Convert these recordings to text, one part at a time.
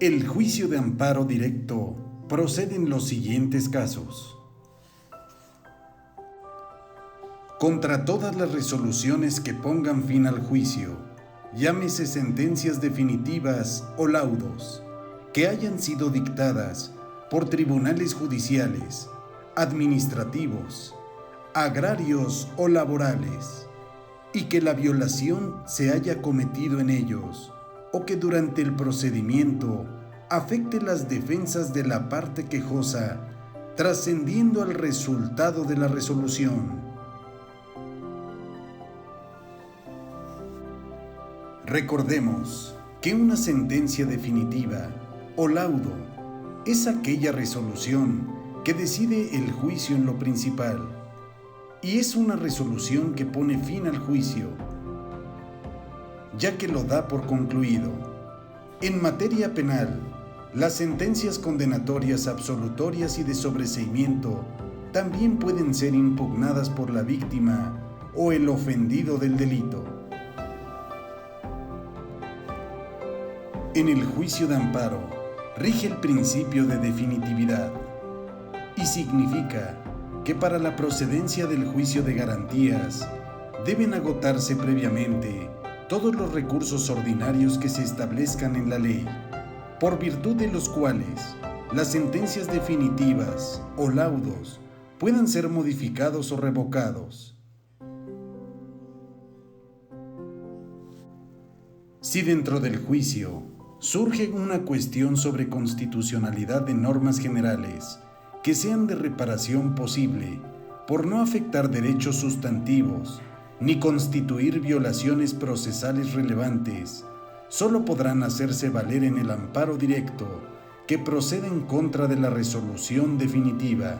El juicio de amparo directo procede en los siguientes casos. Contra todas las resoluciones que pongan fin al juicio, llámese sentencias definitivas o laudos, que hayan sido dictadas por tribunales judiciales, administrativos, agrarios o laborales, y que la violación se haya cometido en ellos, o que durante el procedimiento afecte las defensas de la parte quejosa, trascendiendo al resultado de la resolución. Recordemos que una sentencia definitiva o laudo es aquella resolución que decide el juicio en lo principal, y es una resolución que pone fin al juicio, ya que lo da por concluido. En materia penal, las sentencias condenatorias absolutorias y de sobreseimiento también pueden ser impugnadas por la víctima o el ofendido del delito. En el juicio de amparo rige el principio de definitividad y significa que para la procedencia del juicio de garantías deben agotarse previamente todos los recursos ordinarios que se establezcan en la ley, por virtud de los cuales las sentencias definitivas o laudos puedan ser modificados o revocados. Si dentro del juicio surge una cuestión sobre constitucionalidad de normas generales que sean de reparación posible por no afectar derechos sustantivos ni constituir violaciones procesales relevantes, solo podrán hacerse valer en el amparo directo que proceda en contra de la resolución definitiva.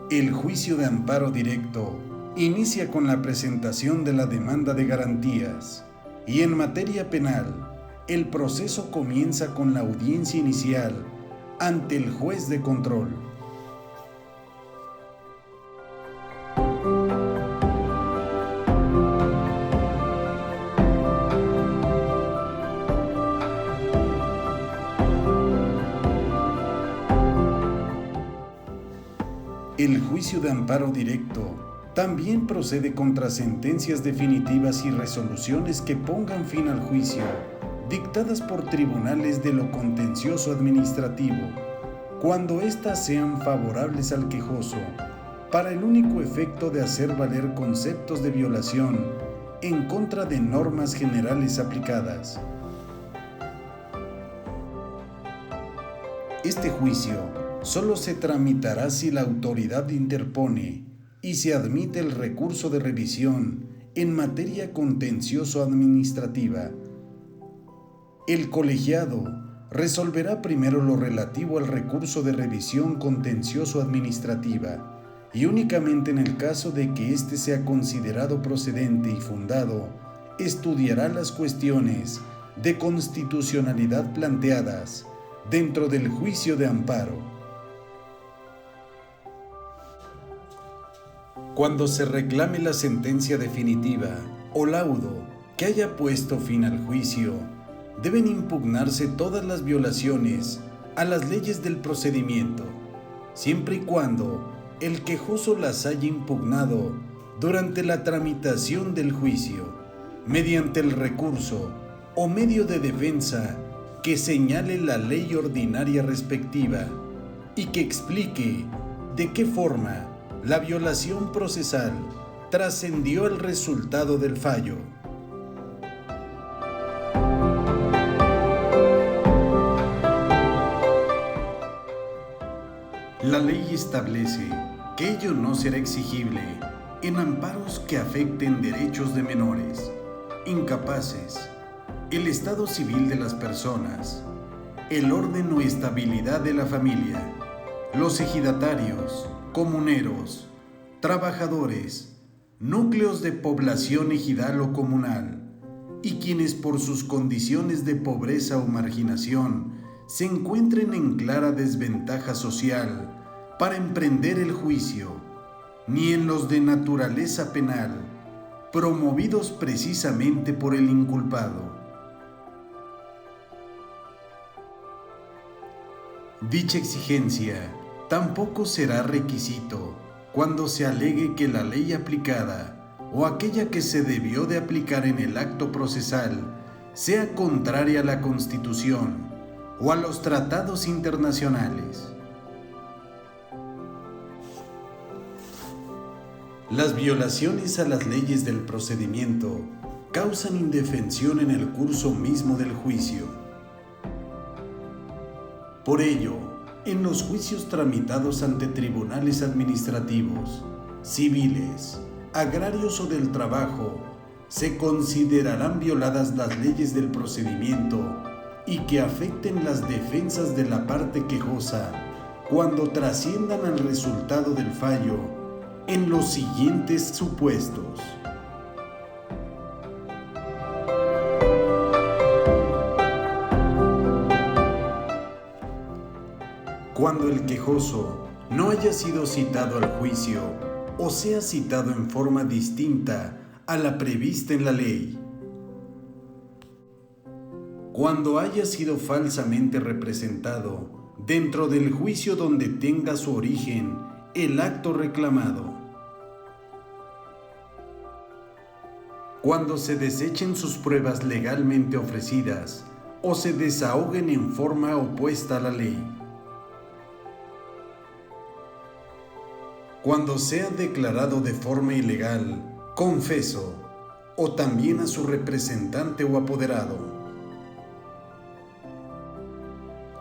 El juicio de amparo directo inicia con la presentación de la demanda de garantías y en materia penal, el proceso comienza con la audiencia inicial ante el juez de control. El juicio de amparo directo también procede contra sentencias definitivas y resoluciones que pongan fin al juicio, dictadas por tribunales de lo contencioso administrativo, cuando éstas sean favorables al quejoso, para el único efecto de hacer valer conceptos de violación en contra de normas generales aplicadas. Este juicio solo se tramitará si la autoridad interpone y se admite el recurso de revisión en materia contencioso-administrativa. El colegiado resolverá primero lo relativo al recurso de revisión contencioso-administrativa y únicamente en el caso de que éste sea considerado procedente y fundado, estudiará las cuestiones de constitucionalidad planteadas dentro del juicio de amparo. Cuando se reclame la sentencia definitiva o laudo que haya puesto fin al juicio, deben impugnarse todas las violaciones a las leyes del procedimiento, siempre y cuando el quejoso las haya impugnado durante la tramitación del juicio, mediante el recurso o medio de defensa que señale la ley ordinaria respectiva y que explique de qué forma la violación procesal trascendió el resultado del fallo. La ley establece que ello no será exigible en amparos que afecten derechos de menores, incapaces, el estado civil de las personas, el orden o estabilidad de la familia, los ejidatarios, comuneros, trabajadores, núcleos de población ejidal o comunal, y quienes por sus condiciones de pobreza o marginación se encuentren en clara desventaja social para emprender el juicio, ni en los de naturaleza penal, promovidos precisamente por el inculpado, Dicha exigencia tampoco será requisito cuando se alegue que la ley aplicada o aquella que se debió de aplicar en el acto procesal sea contraria a la Constitución o a los tratados internacionales. Las violaciones a las leyes del procedimiento causan indefensión en el curso mismo del juicio. Por ello, en los juicios tramitados ante tribunales administrativos, civiles, agrarios o del trabajo, se considerarán violadas las leyes del procedimiento y que afecten las defensas de la parte quejosa cuando trasciendan al resultado del fallo en los siguientes supuestos. Cuando el quejoso no haya sido citado al juicio o sea citado en forma distinta a la prevista en la ley. Cuando haya sido falsamente representado dentro del juicio donde tenga su origen el acto reclamado. Cuando se desechen sus pruebas legalmente ofrecidas o se desahoguen en forma opuesta a la ley. Cuando sea declarado de forma ilegal, confeso, o también a su representante o apoderado.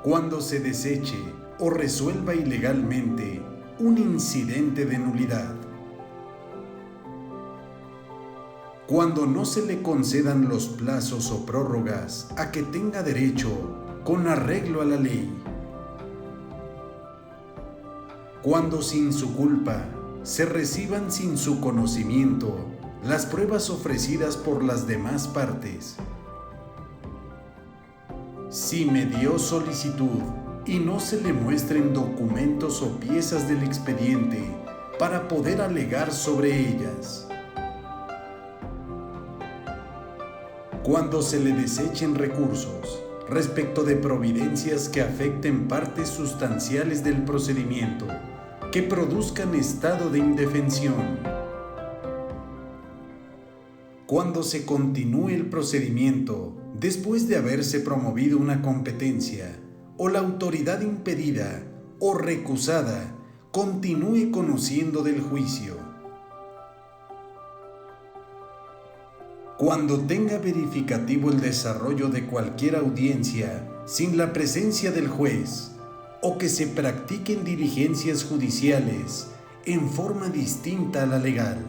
Cuando se deseche o resuelva ilegalmente un incidente de nulidad. Cuando no se le concedan los plazos o prórrogas a que tenga derecho con arreglo a la ley. Cuando sin su culpa se reciban sin su conocimiento las pruebas ofrecidas por las demás partes. Si medió solicitud y no se le muestren documentos o piezas del expediente para poder alegar sobre ellas. Cuando se le desechen recursos respecto de providencias que afecten partes sustanciales del procedimiento, que produzcan estado de indefensión. Cuando se continúe el procedimiento después de haberse promovido una competencia o la autoridad impedida o recusada continúe conociendo del juicio. Cuando tenga verificativo el desarrollo de cualquier audiencia sin la presencia del juez, o que se practiquen diligencias judiciales en forma distinta a la legal.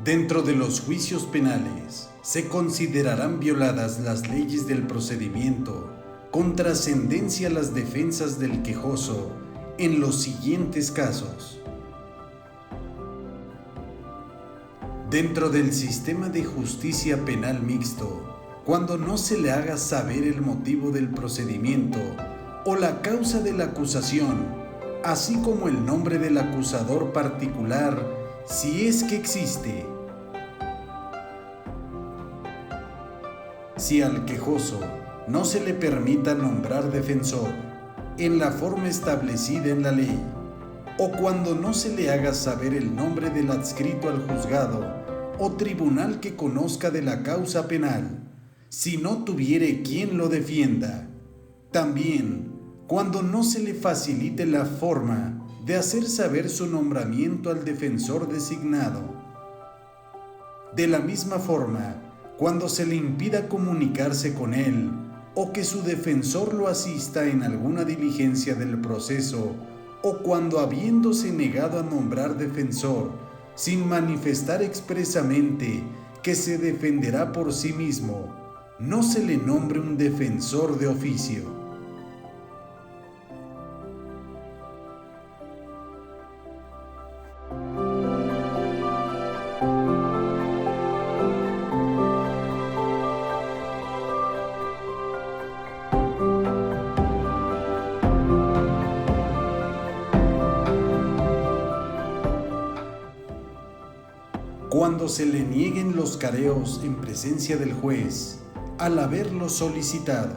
Dentro de los juicios penales, se considerarán violadas las leyes del procedimiento con trascendencia a las defensas del quejoso en los siguientes casos. Dentro del sistema de justicia penal mixto, cuando no se le haga saber el motivo del procedimiento o la causa de la acusación, así como el nombre del acusador particular, si es que existe. Si al quejoso no se le permita nombrar defensor en la forma establecida en la ley, o cuando no se le haga saber el nombre del adscrito al juzgado o tribunal que conozca de la causa penal, si no tuviere quien lo defienda. También cuando no se le facilite la forma de hacer saber su nombramiento al defensor designado. De la misma forma, cuando se le impida comunicarse con él o que su defensor lo asista en alguna diligencia del proceso, o cuando habiéndose negado a nombrar defensor, sin manifestar expresamente que se defenderá por sí mismo, no se le nombre un defensor de oficio. cuando se le nieguen los careos en presencia del juez al haberlo solicitado.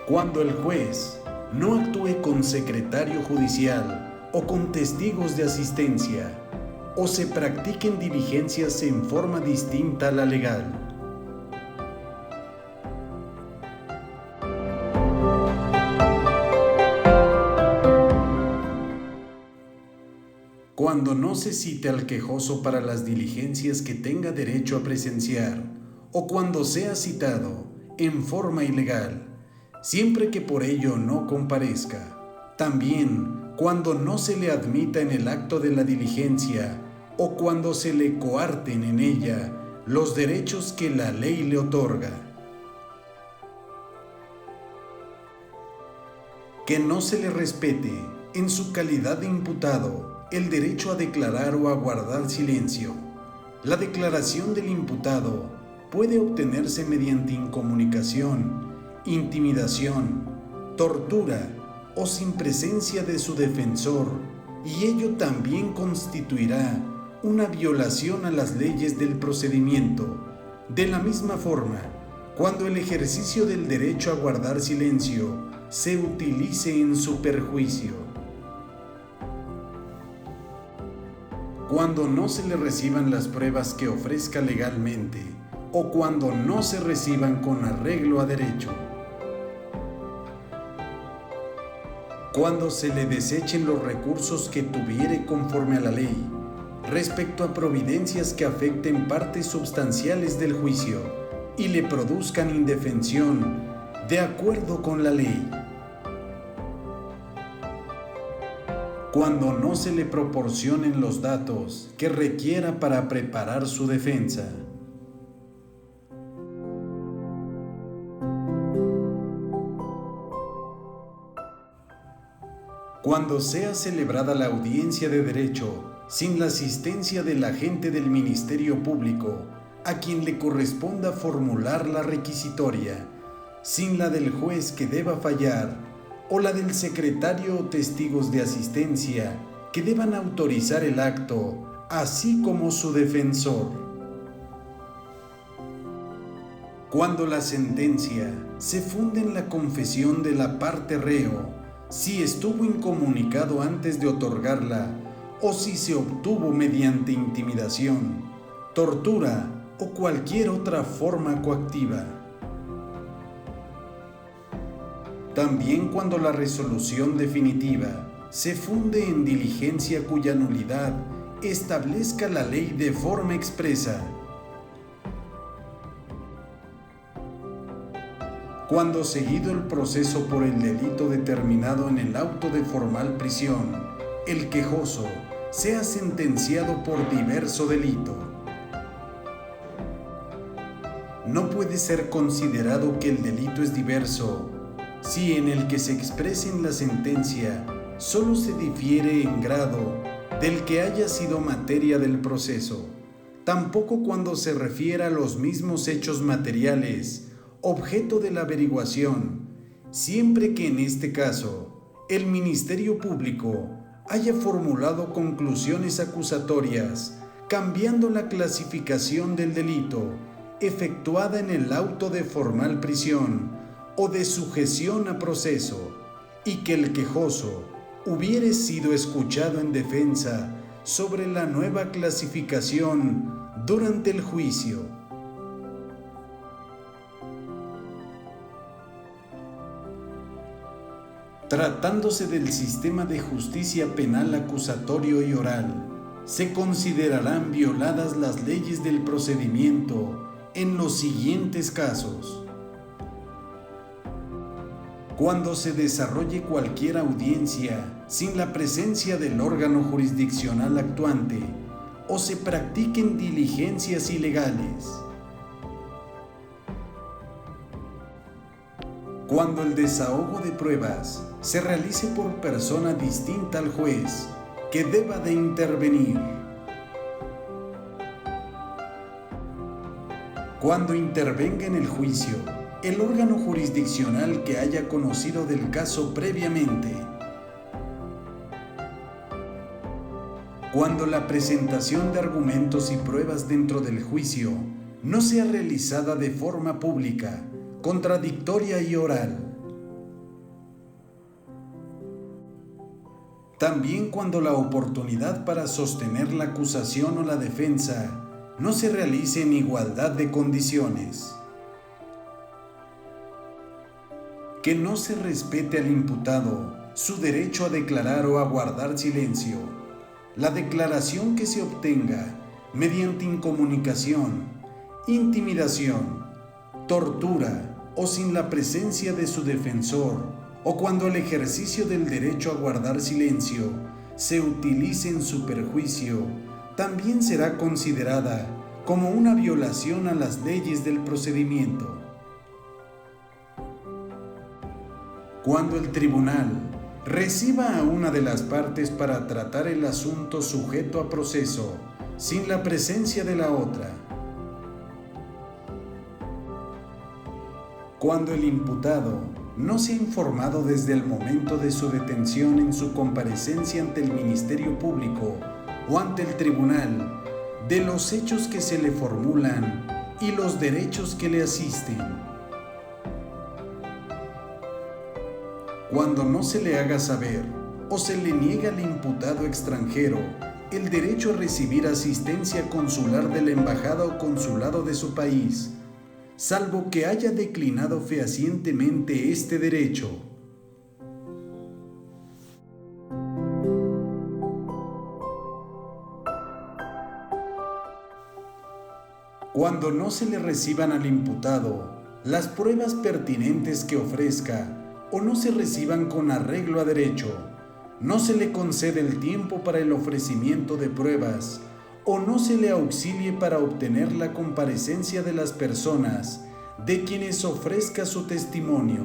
Cuando el juez no actúe con secretario judicial o con testigos de asistencia, o se practiquen diligencias en forma distinta a la legal. Cuando no se cite al quejoso para las diligencias que tenga derecho a presenciar, o cuando sea citado en forma ilegal, siempre que por ello no comparezca. También cuando no se le admita en el acto de la diligencia o cuando se le coarten en ella los derechos que la ley le otorga. Que no se le respete, en su calidad de imputado, el derecho a declarar o a guardar silencio. La declaración del imputado puede obtenerse mediante incomunicación, intimidación, tortura o sin presencia de su defensor, y ello también constituirá una violación a las leyes del procedimiento. De la misma forma, cuando el ejercicio del derecho a guardar silencio se utilice en su perjuicio. Cuando no se le reciban las pruebas que ofrezca legalmente o cuando no se reciban con arreglo a derecho. Cuando se le desechen los recursos que tuviere conforme a la ley, respecto a providencias que afecten partes substanciales del juicio y le produzcan indefensión de acuerdo con la ley. Cuando no se le proporcionen los datos que requiera para preparar su defensa. Cuando sea celebrada la audiencia de derecho sin la asistencia del agente del Ministerio Público, a quien le corresponda formular la requisitoria, sin la del juez que deba fallar, o la del secretario o testigos de asistencia que deban autorizar el acto, así como su defensor. Cuando la sentencia se funde en la confesión de la parte reo, si estuvo incomunicado antes de otorgarla o si se obtuvo mediante intimidación, tortura o cualquier otra forma coactiva. También cuando la resolución definitiva se funde en diligencia cuya nulidad establezca la ley de forma expresa. Cuando seguido el proceso por el delito determinado en el auto de formal prisión, el quejoso sea sentenciado por diverso delito. No puede ser considerado que el delito es diverso si en el que se exprese en la sentencia solo se difiere en grado del que haya sido materia del proceso, tampoco cuando se refiera a los mismos hechos materiales, objeto de la averiguación, siempre que en este caso el Ministerio Público haya formulado conclusiones acusatorias, cambiando la clasificación del delito efectuada en el auto de formal prisión o de sujeción a proceso, y que el quejoso hubiere sido escuchado en defensa sobre la nueva clasificación durante el juicio. Tratándose del sistema de justicia penal acusatorio y oral, se considerarán violadas las leyes del procedimiento en los siguientes casos. Cuando se desarrolle cualquier audiencia sin la presencia del órgano jurisdiccional actuante o se practiquen diligencias ilegales. Cuando el desahogo de pruebas se realice por persona distinta al juez que deba de intervenir. Cuando intervenga en el juicio el órgano jurisdiccional que haya conocido del caso previamente. Cuando la presentación de argumentos y pruebas dentro del juicio no sea realizada de forma pública, contradictoria y oral. También cuando la oportunidad para sostener la acusación o la defensa no se realice en igualdad de condiciones. Que no se respete al imputado su derecho a declarar o a guardar silencio. La declaración que se obtenga mediante incomunicación, intimidación, tortura o sin la presencia de su defensor, o cuando el ejercicio del derecho a guardar silencio se utilice en su perjuicio, también será considerada como una violación a las leyes del procedimiento. Cuando el tribunal reciba a una de las partes para tratar el asunto sujeto a proceso sin la presencia de la otra. Cuando el imputado no sea informado desde el momento de su detención en su comparecencia ante el Ministerio Público o ante el tribunal de los hechos que se le formulan y los derechos que le asisten. Cuando no se le haga saber o se le niega al imputado extranjero el derecho a recibir asistencia consular de la embajada o consulado de su país, salvo que haya declinado fehacientemente este derecho. Cuando no se le reciban al imputado las pruebas pertinentes que ofrezca o no se reciban con arreglo a derecho, no se le concede el tiempo para el ofrecimiento de pruebas o no se le auxilie para obtener la comparecencia de las personas de quienes ofrezca su testimonio.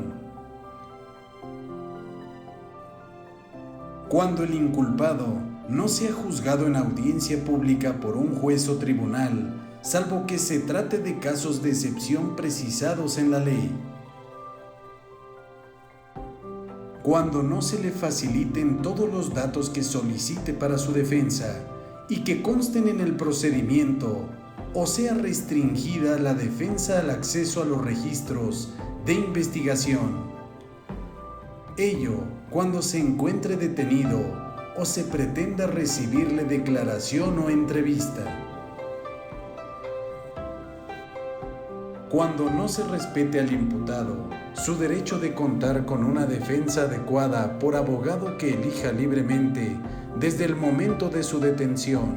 Cuando el inculpado no sea juzgado en audiencia pública por un juez o tribunal, salvo que se trate de casos de excepción precisados en la ley. Cuando no se le faciliten todos los datos que solicite para su defensa y que consten en el procedimiento, o sea restringida la defensa al acceso a los registros de investigación. Ello cuando se encuentre detenido o se pretenda recibirle declaración o entrevista. Cuando no se respete al imputado su derecho de contar con una defensa adecuada por abogado que elija libremente desde el momento de su detención,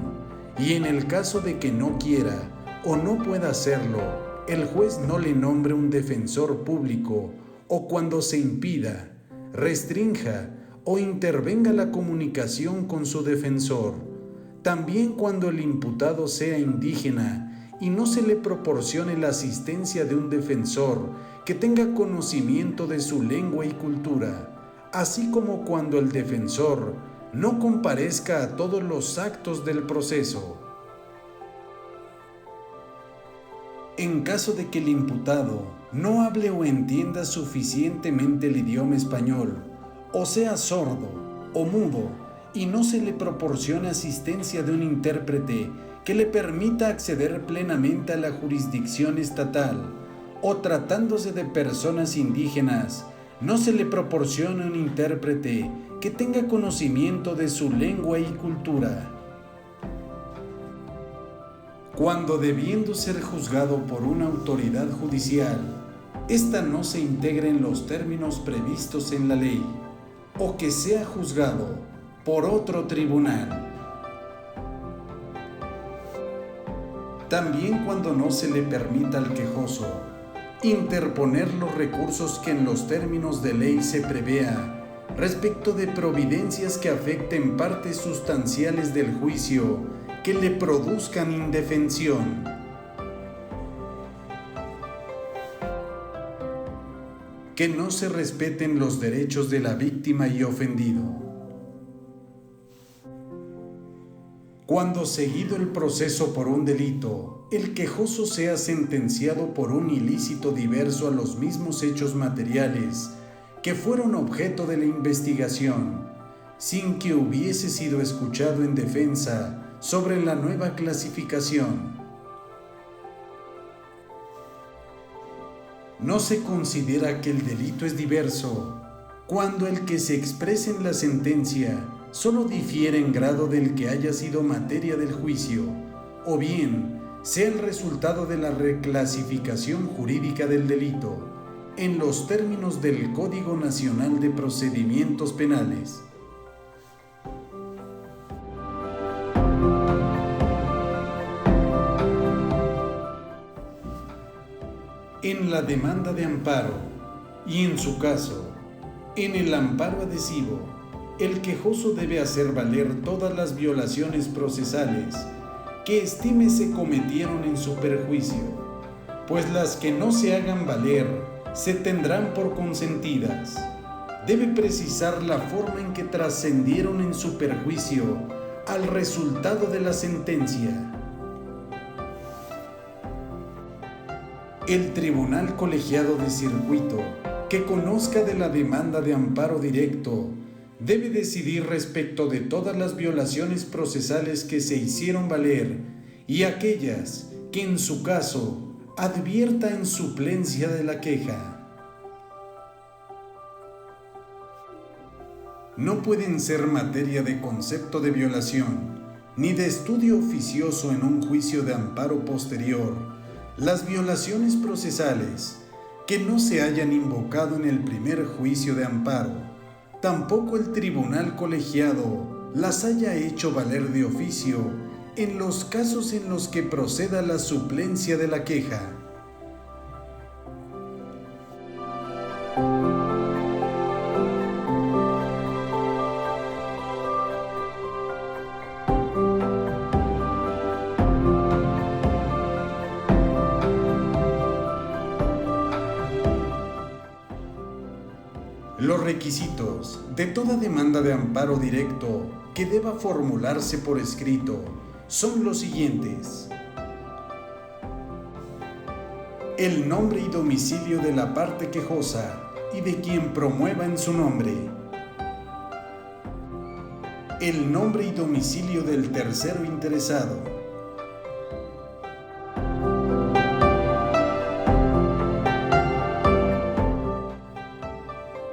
y en el caso de que no quiera o no pueda hacerlo, el juez no le nombre un defensor público, o cuando se impida, restrinja o intervenga la comunicación con su defensor. También cuando el imputado sea indígena y no se le proporcione la asistencia de un defensor que tenga conocimiento de su lengua y cultura, así como cuando el defensor no comparezca a todos los actos del proceso. En caso de que el imputado no hable o entienda suficientemente el idioma español, o sea sordo o mudo, y no se le proporcione asistencia de un intérprete que le permita acceder plenamente a la jurisdicción estatal, o tratándose de personas indígenas, no se le proporcione un intérprete que tenga conocimiento de su lengua y cultura. Cuando debiendo ser juzgado por una autoridad judicial, ésta no se integre en los términos previstos en la ley, o que sea juzgado por otro tribunal. También cuando no se le permita al quejoso interponer los recursos que en los términos de ley se prevea respecto de providencias que afecten partes sustanciales del juicio que le produzcan indefensión. Que no se respeten los derechos de la víctima y ofendido. Cuando seguido el proceso por un delito, el quejoso sea sentenciado por un ilícito diverso a los mismos hechos materiales que fueron objeto de la investigación, sin que hubiese sido escuchado en defensa sobre la nueva clasificación. No se considera que el delito es diverso cuando el que se expresa en la sentencia solo difiere en grado del que haya sido materia del juicio, o bien sea el resultado de la reclasificación jurídica del delito en los términos del Código Nacional de Procedimientos Penales. En la demanda de amparo y en su caso, en el amparo adhesivo, el quejoso debe hacer valer todas las violaciones procesales que estime se cometieron en su perjuicio, pues las que no se hagan valer se tendrán por consentidas. Debe precisar la forma en que trascendieron en su perjuicio al resultado de la sentencia. El Tribunal Colegiado de Circuito, que conozca de la demanda de amparo directo, debe decidir respecto de todas las violaciones procesales que se hicieron valer y aquellas que en su caso advierta en suplencia de la queja. No pueden ser materia de concepto de violación ni de estudio oficioso en un juicio de amparo posterior las violaciones procesales que no se hayan invocado en el primer juicio de amparo. Tampoco el tribunal colegiado las haya hecho valer de oficio en los casos en los que proceda la suplencia de la queja. Los requisitos de toda demanda de amparo directo que deba formularse por escrito son los siguientes: el nombre y domicilio de la parte quejosa y de quien promueva en su nombre, el nombre y domicilio del tercero interesado,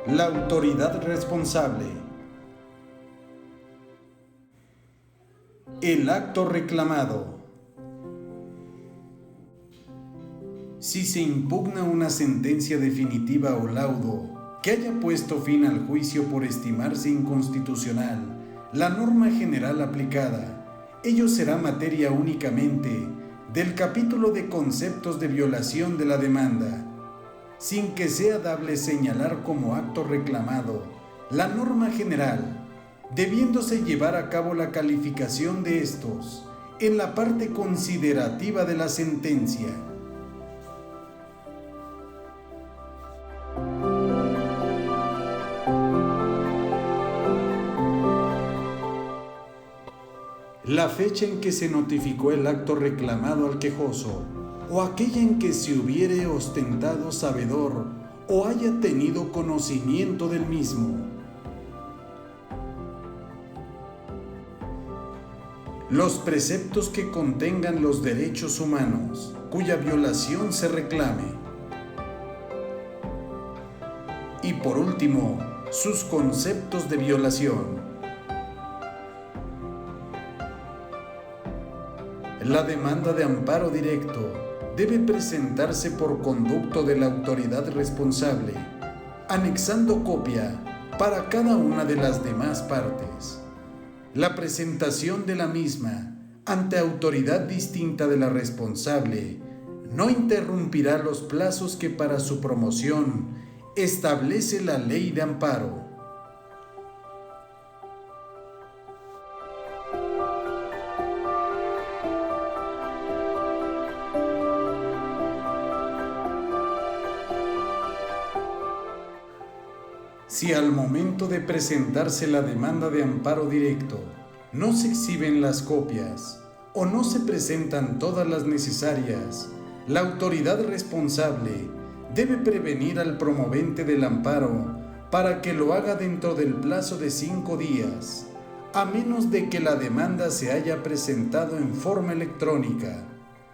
la autoridad responsable, el acto reclamado. Si se impugna una sentencia definitiva o laudo que haya puesto fin al juicio por estimarse inconstitucional la norma general aplicada, ello será materia únicamente del capítulo de conceptos de violación de la demanda, sin que sea dable señalar como acto reclamado la norma general, debiéndose llevar a cabo la calificación de estos en la parte considerativa de la sentencia. La fecha en que se notificó el acto reclamado al quejoso, o aquella en que se hubiere ostentado sabedor o haya tenido conocimiento del mismo. Los preceptos que contengan los derechos humanos, cuya violación se reclame. Y por último, sus conceptos de violación. La demanda de amparo directo debe presentarse por conducto de la autoridad responsable, anexando copia para cada una de las demás partes. La presentación de la misma ante autoridad distinta de la responsable no interrumpirá los plazos que para su promoción establece la ley de amparo. Si al momento de presentarse la demanda de amparo directo no se exhiben las copias o no se presentan todas las necesarias, la autoridad responsable debe prevenir al promovente del amparo para que lo haga dentro del plazo de 5 días, a menos de que la demanda se haya presentado en forma electrónica.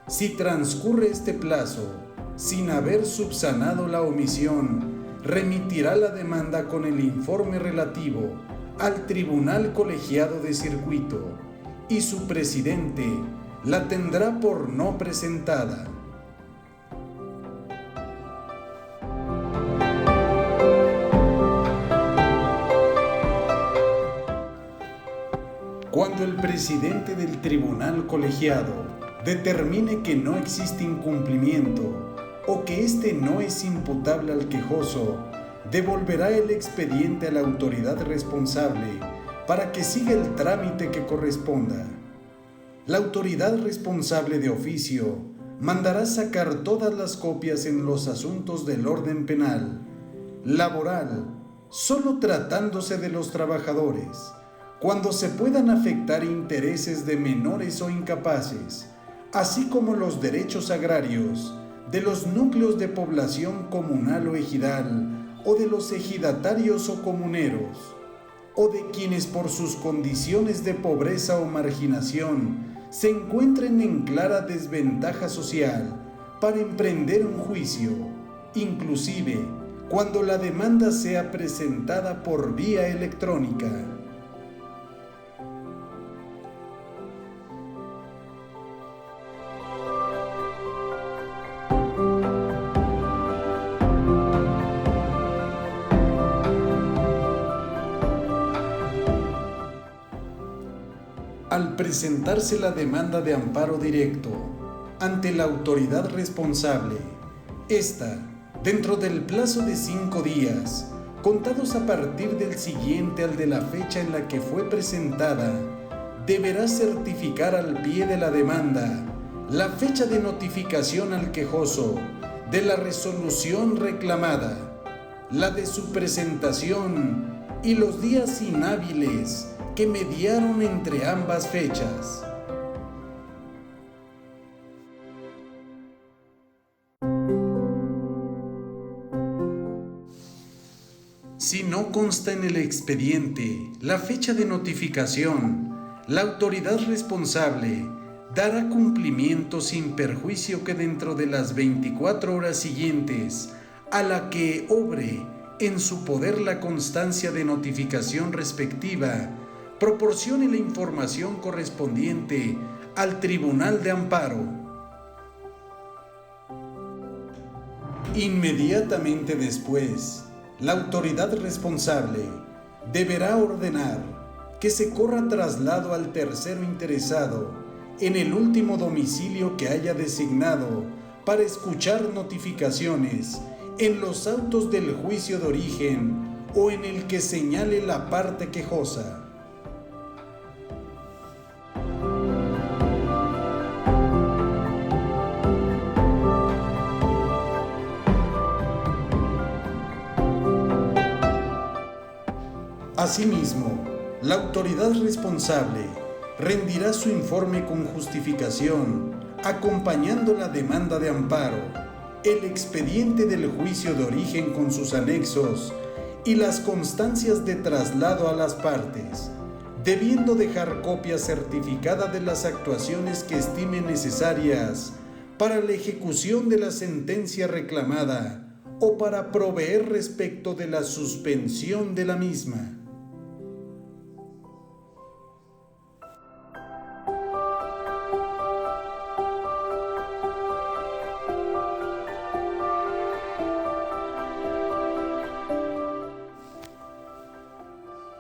Si transcurre este plazo sin haber subsanado la omisión, remitirá la demanda con el informe relativo al Tribunal Colegiado de Circuito y su presidente la tendrá por no presentada. Cuando el presidente del tribunal colegiado determine que no existe incumplimiento o que éste no es imputable al quejoso, devolverá el expediente a la autoridad responsable para que siga el trámite que corresponda. La autoridad responsable de oficio mandará sacar todas las copias en los asuntos del orden penal, laboral, solo tratándose de los trabajadores, cuando se puedan afectar intereses de menores o incapaces, así como los derechos agrarios de los núcleos de población comunal o ejidal, o de los ejidatarios o comuneros, o de quienes por sus condiciones de pobreza o marginación se encuentren en clara desventaja social para emprender un juicio, inclusive cuando la demanda sea presentada por vía electrónica. Al presentarse la demanda de amparo directo ante la autoridad responsable, ésta, dentro del plazo de 5 días, contados a partir del siguiente al de la fecha en la que fue presentada, deberá certificar al pie de la demanda la fecha de notificación al quejoso de la resolución reclamada, la de su presentación y los días inhábiles que mediaron entre ambas fechas. Si no consta en el expediente la fecha de notificación, la autoridad responsable dará cumplimiento sin perjuicio que dentro de las 24 horas siguientes a la que obre en su poder la constancia de notificación respectiva, proporcione la información correspondiente al Tribunal de Amparo. Inmediatamente después, la autoridad responsable deberá ordenar que se corra traslado al tercero interesado en el último domicilio que haya designado para escuchar notificaciones en los autos del juicio de origen o en el que señale la parte quejosa. Asimismo, la autoridad responsable rendirá su informe con justificación, acompañando la demanda de amparo, el expediente del juicio de origen con sus anexos y las constancias de traslado a las partes, debiendo dejar copia certificada de las actuaciones que estime necesarias para la ejecución de la sentencia reclamada o para proveer respecto de la suspensión de la misma.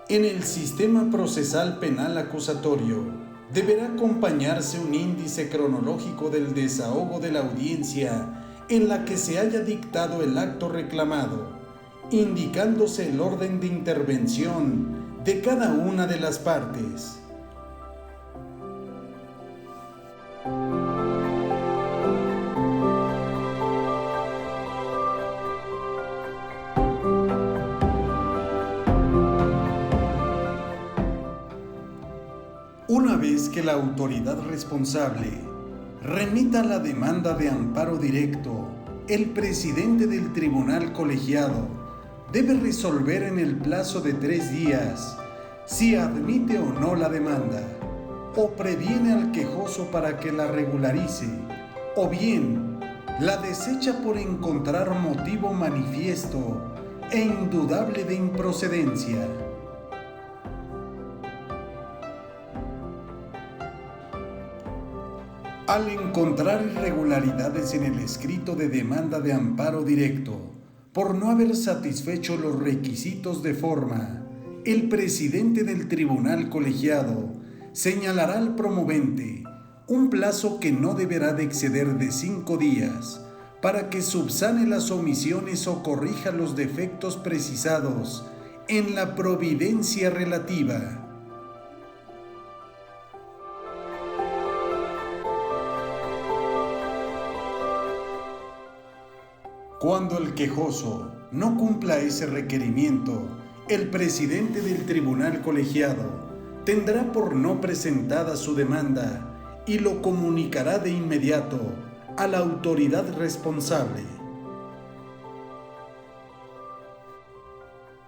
En el sistema procesal penal acusatorio, deberá acompañarse un índice cronológico del desahogo de la audiencia en la que se haya dictado el acto reclamado, indicándose el orden de intervención de cada una de las partes. que la autoridad responsable remita la demanda de amparo directo, el presidente del tribunal colegiado debe resolver en el plazo de 3 días si admite o no la demanda, o previene al quejoso para que la regularice, o bien la desecha por encontrar motivo manifiesto e indudable de improcedencia. Al encontrar irregularidades en el escrito de demanda de amparo directo, por no haber satisfecho los requisitos de forma, el presidente del tribunal colegiado señalará al promovente un plazo que no deberá de exceder de 5 días para que subsane las omisiones o corrija los defectos precisados en la providencia relativa. Cuando el quejoso no cumpla ese requerimiento, el presidente del tribunal colegiado tendrá por no presentada su demanda y lo comunicará de inmediato a la autoridad responsable.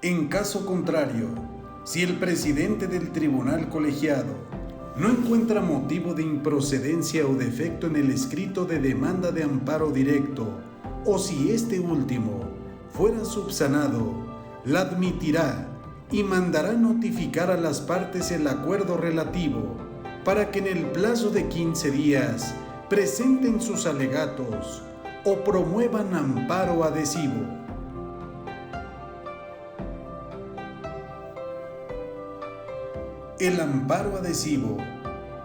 En caso contrario, si el presidente del tribunal colegiado no encuentra motivo de improcedencia o defecto en el escrito de demanda de amparo directo, o si este último fuera subsanado, la admitirá y mandará notificar a las partes el acuerdo relativo para que en el plazo de 15 días presenten sus alegatos o promuevan amparo adhesivo. El amparo adhesivo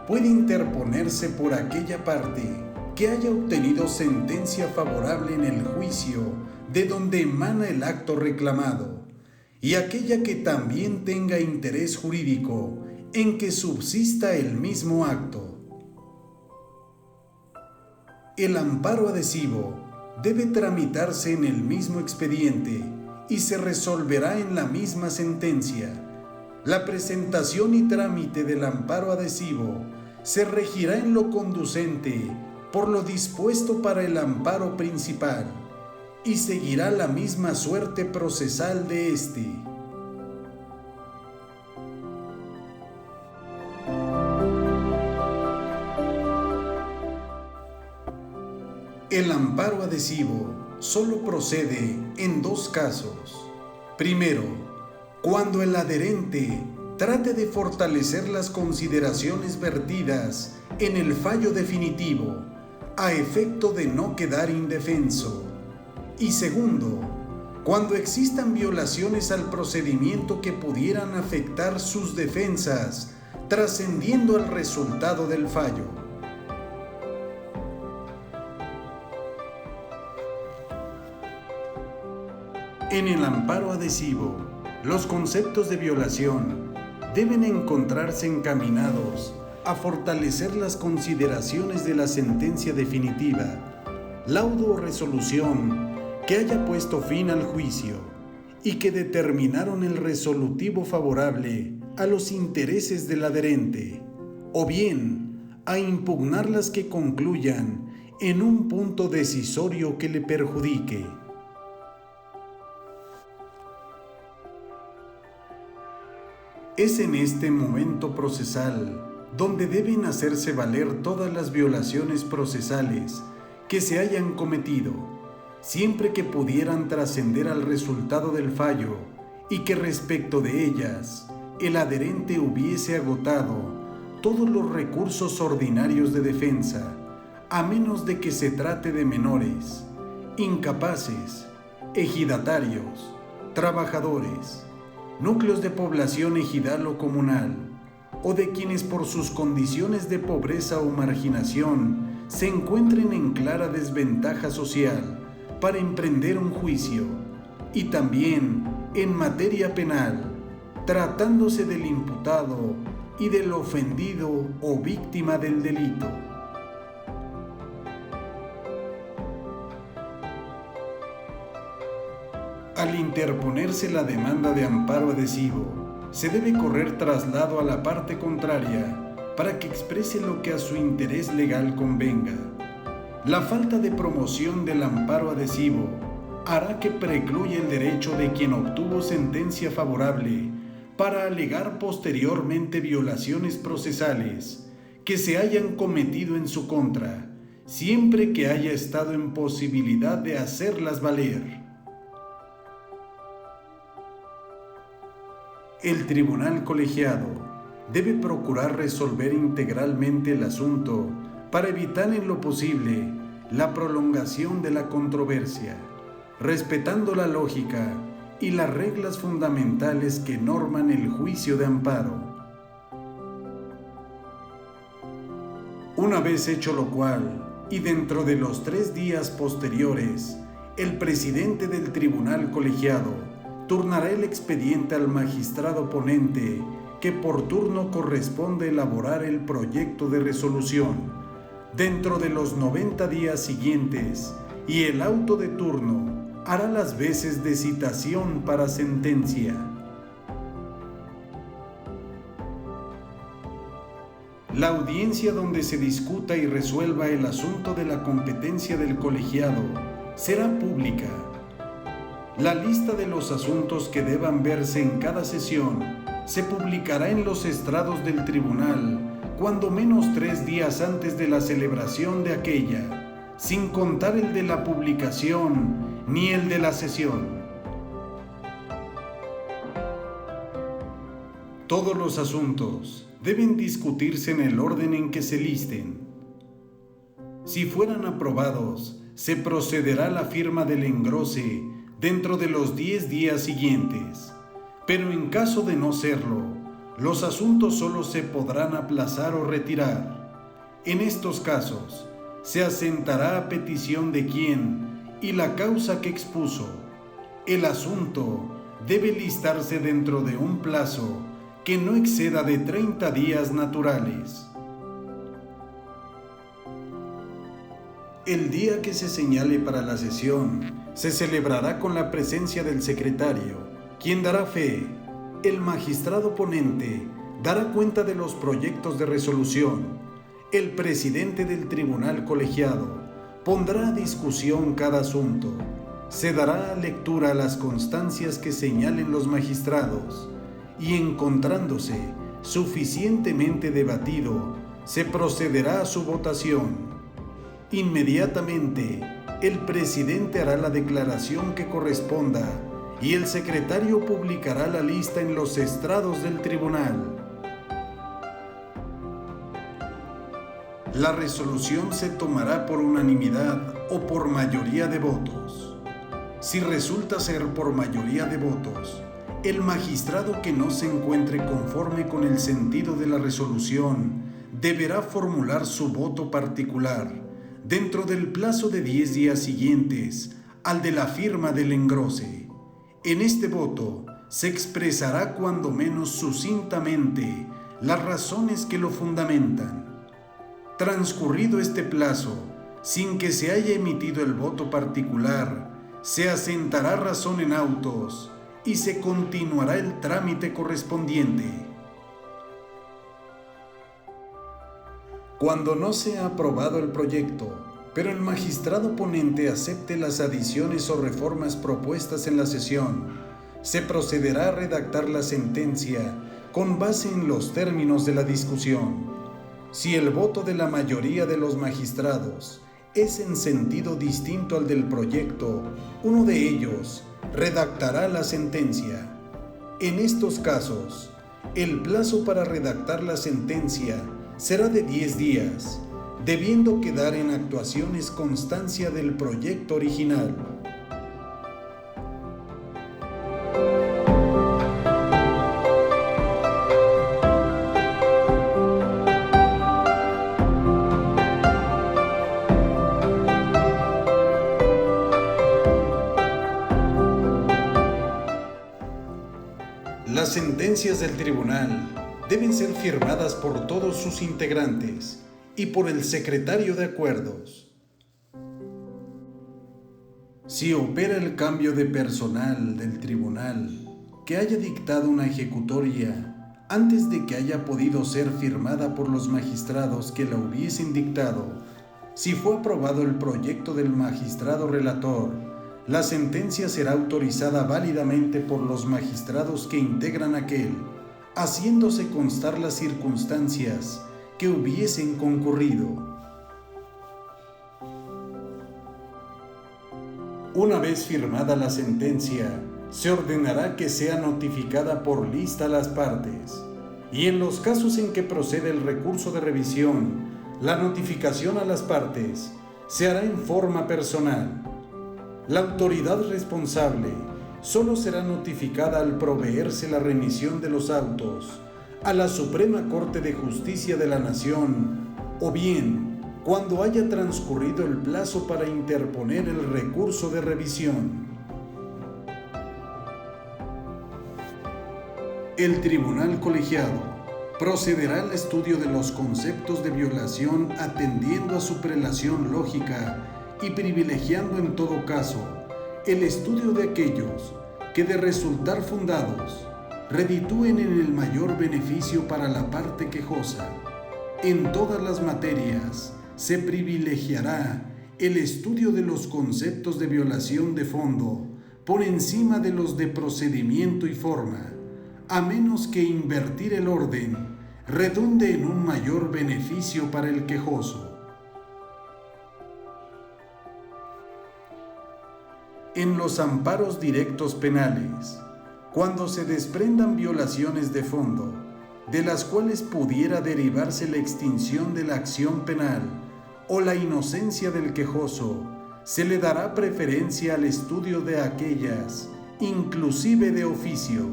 puede interponerse por aquella parte que haya obtenido sentencia favorable en el juicio de donde emana el acto reclamado, y aquella que también tenga interés jurídico en que subsista el mismo acto. El amparo adhesivo debe tramitarse en el mismo expediente y se resolverá en la misma sentencia. La presentación y trámite del amparo adhesivo se regirá en lo conducente por lo dispuesto para el amparo principal y seguirá la misma suerte procesal de éste. El amparo adhesivo solo procede en 2 casos. Primero, cuando el adherente trate de fortalecer las consideraciones vertidas en el fallo definitivo, a efecto de no quedar indefenso. Y segundo, cuando existan violaciones al procedimiento que pudieran afectar sus defensas, trascendiendo el resultado del fallo. En el amparo adhesivo, los conceptos de violación deben encontrarse encaminados a fortalecer las consideraciones de la sentencia definitiva, laudo o resolución que haya puesto fin al juicio y que determinaron el resolutivo favorable a los intereses del adherente, o bien a impugnar las que concluyan en un punto decisorio que le perjudique. Es en este momento procesal donde deben hacerse valer todas las violaciones procesales que se hayan cometido, siempre que pudieran trascender al resultado del fallo y que respecto de ellas el adherente hubiese agotado todos los recursos ordinarios de defensa, a menos de que se trate de menores, incapaces, ejidatarios, trabajadores, núcleos de población ejidal o comunal, o de quienes por sus condiciones de pobreza o marginación se encuentren en clara desventaja social para emprender un juicio, y también en materia penal, tratándose del imputado y del ofendido o víctima del delito. Al interponerse la demanda de amparo adhesivo, se debe correr traslado a la parte contraria para que exprese lo que a su interés legal convenga. La falta de promoción del amparo adhesivo hará que precluya el derecho de quien obtuvo sentencia favorable para alegar posteriormente violaciones procesales que se hayan cometido en su contra, siempre que haya estado en posibilidad de hacerlas valer. El tribunal colegiado debe procurar resolver integralmente el asunto para evitar en lo posible la prolongación de la controversia, respetando la lógica y las reglas fundamentales que norman el juicio de amparo. Una vez hecho lo cual, y dentro de los 3 días posteriores, el presidente del tribunal colegiado turnará el expediente al magistrado ponente, que por turno corresponde elaborar el proyecto de resolución dentro de los 90 días siguientes, y el auto de turno hará las veces de citación para sentencia. La audiencia donde se discuta y resuelva el asunto de la competencia del colegiado será pública. La lista de los asuntos que deban verse en cada sesión se publicará en los estrados del tribunal cuando menos 3 días antes de la celebración de aquella, sin contar el de la publicación ni el de la sesión. Todos los asuntos deben discutirse en el orden en que se listen. Si fueran aprobados, se procederá a la firma del engrose dentro de los 10 días siguientes, pero en caso de no serlo, los asuntos solo se podrán aplazar o retirar. En estos casos, se asentará a petición de quien y la causa que expuso. El asunto debe listarse dentro de un plazo que no exceda de 30 días naturales. El día que se señale para la sesión se celebrará con la presencia del secretario, quien dará fe. El magistrado ponente dará cuenta de los proyectos de resolución. El presidente del tribunal colegiado pondrá a discusión cada asunto. Se dará lectura a las constancias que señalen los magistrados y, encontrándose suficientemente debatido, se procederá a su votación. Inmediatamente, el presidente hará la declaración que corresponda y el secretario publicará la lista en los estrados del tribunal. La resolución se tomará por unanimidad o por mayoría de votos. Si resulta ser por mayoría de votos, el magistrado que no se encuentre conforme con el sentido de la resolución deberá formular su voto particular dentro del plazo de 10 días siguientes al de la firma del engrose. En este voto se expresará cuando menos sucintamente las razones que lo fundamentan. Transcurrido este plazo, sin que se haya emitido el voto particular, se asentará razón en autos y se continuará el trámite correspondiente. Cuando no se ha aprobado el proyecto, pero el magistrado ponente acepte las adiciones o reformas propuestas en la sesión, se procederá a redactar la sentencia con base en los términos de la discusión. Si el voto de la mayoría de los magistrados es en sentido distinto al del proyecto, uno de ellos redactará la sentencia. En estos casos, el plazo para redactar la sentencia será de 10 días, debiendo quedar en actuaciones constancia del proyecto original. Las sentencias del tribunal deben ser firmadas por todos sus integrantes y por el secretario de acuerdos. Si opera el cambio de personal del tribunal que haya dictado una ejecutoria, antes de que haya podido ser firmada por los magistrados que la hubiesen dictado. Si fue aprobado el proyecto del magistrado relator, la sentencia será autorizada válidamente por los magistrados que integran aquel, haciéndose constar las circunstancias que hubiesen concurrido. Una vez firmada la sentencia, se ordenará que sea notificada por lista a las partes, y en los casos en que procede el recurso de revisión, la notificación a las partes se hará en forma personal. La autoridad responsable solo será notificada al proveerse la remisión de los autos a la Suprema Corte de Justicia de la Nación, o bien cuando haya transcurrido el plazo para interponer el recurso de revisión. El tribunal colegiado procederá al estudio de los conceptos de violación atendiendo a su prelación lógica y privilegiando en todo caso el estudio de aquellos que, de resultar fundados, reditúen en el mayor beneficio para la parte quejosa. En todas las materias se privilegiará el estudio de los conceptos de violación de fondo por encima de los de procedimiento y forma, a menos que invertir el orden redunde en un mayor beneficio para el quejoso. En los amparos directos penales, cuando se desprendan violaciones de fondo, de las cuales pudiera derivarse la extinción de la acción penal o la inocencia del quejoso, se le dará preferencia al estudio de aquellas, inclusive de oficio.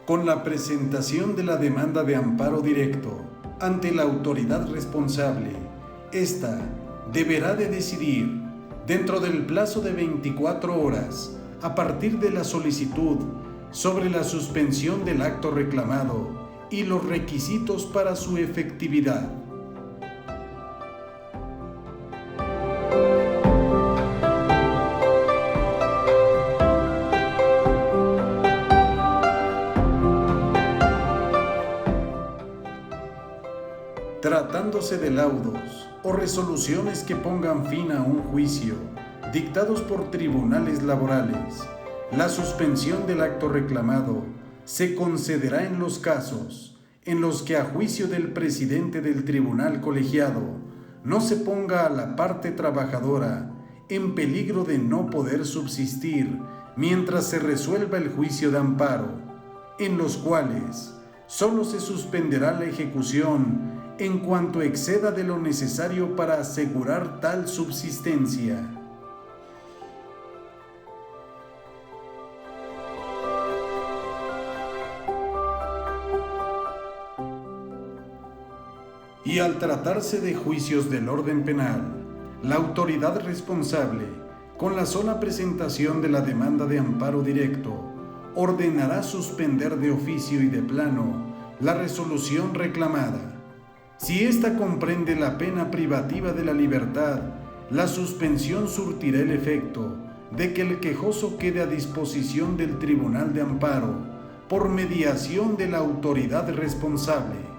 Con la presentación de la demanda de amparo directo ante la autoridad responsable, ésta deberá de decidir, dentro del plazo de 24 horas, a partir de la solicitud, sobre la suspensión del acto reclamado y los requisitos para su efectividad. Tratándose de laudos o resoluciones que pongan fin a un juicio, dictados por tribunales laborales, la suspensión del acto reclamado se concederá en los casos en los que, a juicio del presidente del tribunal colegiado, no se ponga a la parte trabajadora en peligro de no poder subsistir mientras se resuelva el juicio de amparo, en los cuales solo se suspenderá la ejecución en cuanto exceda de lo necesario para asegurar tal subsistencia. Y al tratarse de juicios del orden penal, la autoridad responsable, con la sola presentación de la demanda de amparo directo, ordenará suspender de oficio y de plano la resolución reclamada. Si ésta comprende la pena privativa de la libertad, la suspensión surtirá el efecto de que el quejoso quede a disposición del tribunal de amparo por mediación de la autoridad responsable.